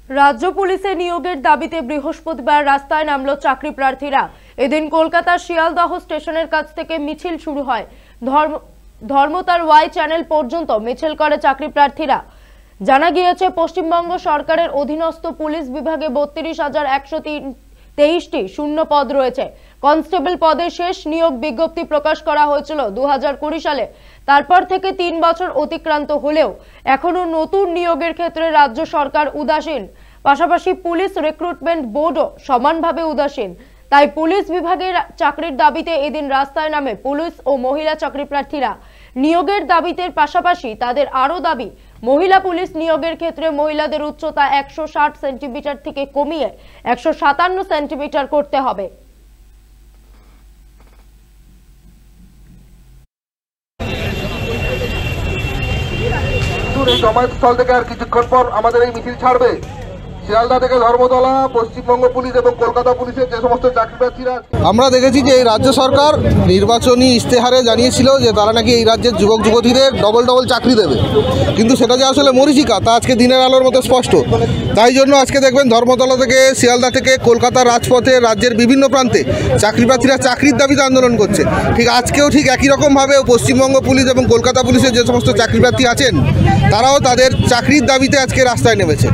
রাজ্য পুলিশে নিয়োগের দাবিতে বৃহস্পতিবার রাস্তায় নামলো চাকরি প্রার্থীরা। এদিন কলকাতার শিয়ালদহ স্টেশনের কাছ থেকে মিছিল শুরু হয়। ধর্মতার ওয়াই চ্যানেল পর্যন্ত মিছিল করে চাকরি প্রার্থীরা। জানা গিয়েছে, পশ্চিমবঙ্গ সরকারের অধীনস্থ পুলিশ বিভাগে 32,123টি শূন্য পদ রয়েছে। কনস্টেবল পদে শেষ নিয়োগ বিজ্ঞপ্তি প্রকাশ করা হয়েছিল 2020 সালে। তারপর থেকে 3 বছর অতিক্রান্ত হলেও এখনো নতুন নিয়োগের ক্ষেত্রে রাজ্য সরকার উদাসীন। পাশাপাশি পুলিশ রিক্রুটমেন্ট বোর্ডও সমানভাবে উদাসীন। তাই পুলিশ বিভাগের চাকরির দাবিতে এদিন রাস্তায় নামে পুলিশ ও মহিলা চাকরি প্রার্থীরা। নিয়োগের দাবিতে পাশাপাশি তাদের আরও দাবি, মহিলা পুলিশ নিয়োগের ক্ষেত্রে মহিলাদের উচ্চতা 160 সেন্টিমিটার থেকে কমিয়ে 157 সেন্টিমিটার করতে হবে। জমায়েতস্থল থেকে আর কিছুক্ষণ পর আমাদের এই মিছিল ছাড়বে। শিয়ালদা থেকে ধর্মতলা, পশ্চিমবঙ্গ পুলিশ এবং কলকাতা পুলিশের যে সমস্ত চাকরি প্রার্থীরা, আমরা দেখেছি যে এই রাজ্য সরকার নির্বাচনী ইশতেহারে জানিয়েছিল যে তারা নাকি এই রাজ্যের যুবক যুবতীদের ডবল চাকরি দেবে, কিন্তু সেটা যে আসলে মরীচিকা তা আজকে দিনের আলোর মতো স্পষ্ট। তাই জন্য আজকে দেখবেন ধর্মতলা থেকে, শিয়ালদা থেকে, কলকাতার রাজপথে, রাজ্যের বিভিন্ন প্রান্তে চাকরি প্রার্থীরা চাকরির দাবিতে আন্দোলন করছে। ঠিক আজকেও ঠিক একই রকমভাবে পশ্চিমবঙ্গ পুলিশ এবং কলকাতা পুলিশের যে সমস্ত চাকরি প্রার্থী আছেন তারাও তাদের চাকরির দাবিতে আজকে রাস্তায় নেমেছে।